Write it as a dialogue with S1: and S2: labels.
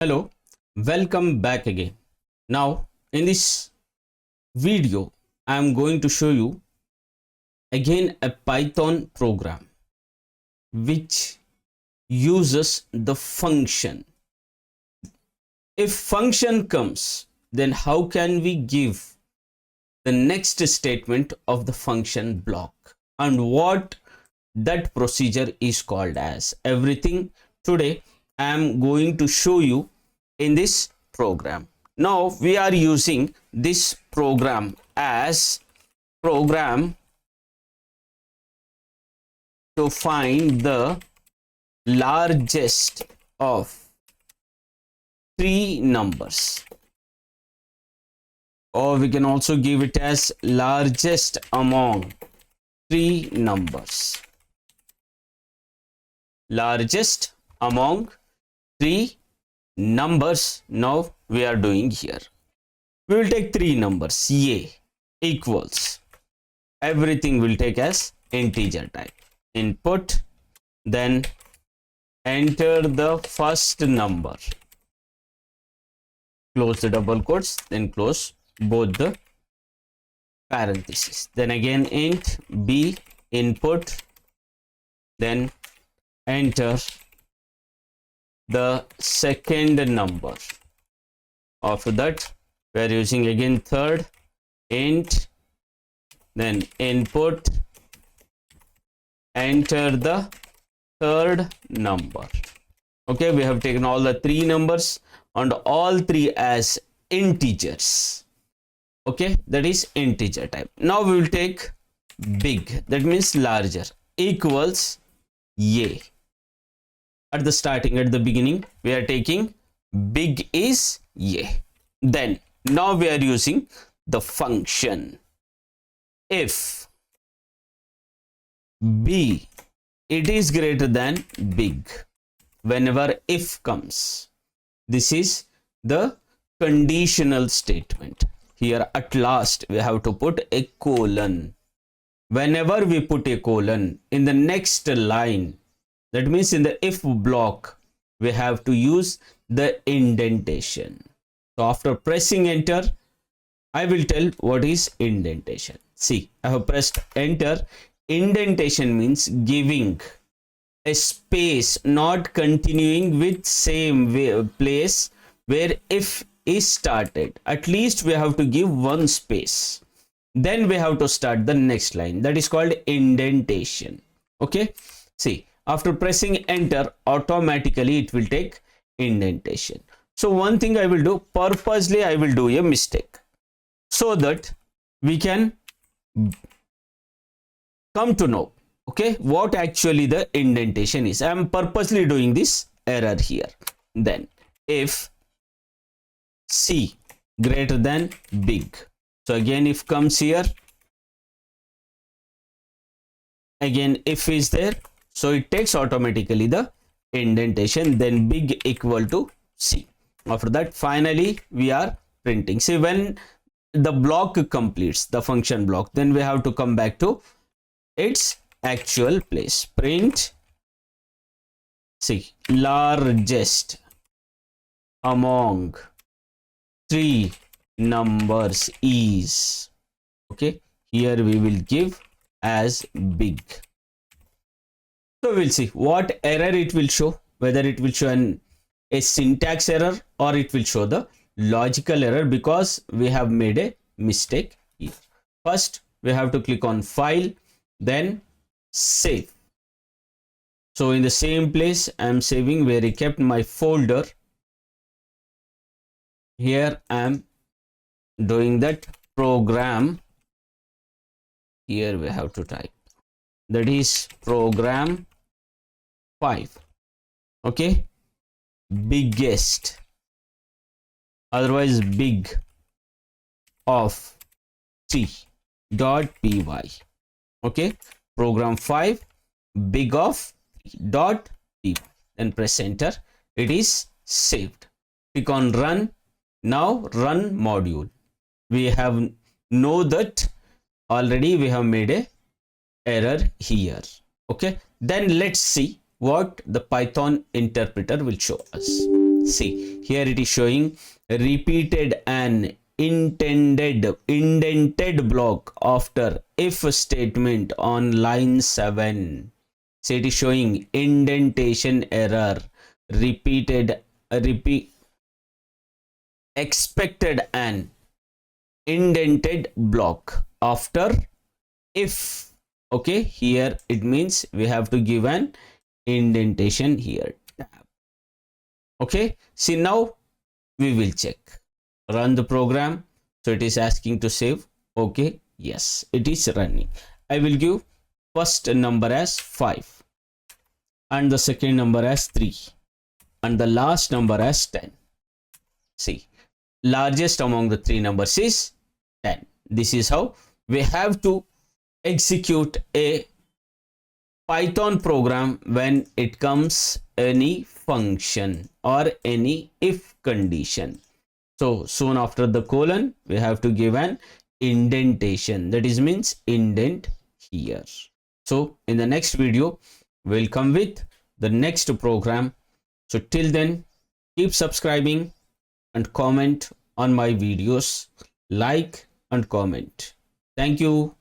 S1: Hello, welcome back again. Now, in this video, I am going to show you again a Python program which uses the function. If function comes, then how can we give the next statement of the function block and what that procedure is called as? Everything today I am going to show you in this program. Now we are using this program as program to find the largest of three numbers, or we can also give it as largest among three numbers. Largest among three numbers. Now we are doing here, we will take three numbers. A equals, everything will take as integer type. Input, then enter the first number, close the double quotes, then close both the parentheses. Then again int b input, then enter the second number. After that we are using again third, int, then input, enter the third number. Okay, we have taken all the three numbers and all three as integers. Okay, that is integer type. Now we will take big, that means larger, equals a. At the starting, at the beginning, we are taking big is a. Then now we are using the function. If b it is greater than big, whenever if comes, this is the conditional statement. Here at last we have to put a colon. Whenever we put a colon in the next line, that means in the if block, we have to use the indentation. So after pressing enter, I will tell what is indentation. See, I have pressed enter. Indentation means giving a space, not continuing with same place where if is started. At least we have to give one space. Then we have to start the next line. That is called indentation. Okay. See, after pressing enter, automatically it will take indentation. So one thing I will do, purposely I will do a mistake so that we can come to know, okay, what actually the indentation is. I am purposely doing this error here. Then if c greater than big, so again if comes here, again if is there, so it takes automatically the indentation, then big equal to c. After that finally we are printing. See, when the block completes, the function block, then we have to come back to its actual place. Print, see, largest among three numbers is, okay, here we will give as big. So we'll see what error it will show, whether it will show a syntax error or it will show the logical error, because we have made a mistake here. First we have to click on file, then save. So in the same place I am saving where I kept my folder. Here I am doing that program. Here we have to type, that is program 5. Okay, biggest, otherwise big of t.py. okay, program 5 big of dot p, then press enter. It is saved. Click on run. Now run module. We have know that already we have made a error here. Okay, then let's see what the Python interpreter will show us. See, here it is showing repeated an indented block after if statement on line 7. So it is showing indentation error, expected an indented block after if. Okay, here it means we have to give an indentation here. Okay, see, now we will check. Run the program. So it is asking to save. Okay, yes, it is running. I will give first number as 5 and the second number as 3 and the last number as 10. See, largest among the three numbers is 10. This is how we have to execute a Python program when it comes any function or any if condition. So soon after the colon, we have to give an indentation. That is means indent here. So in the next video, we'll come with the next program. So till then, keep subscribing and comment on my videos. Like and comment. Thank you.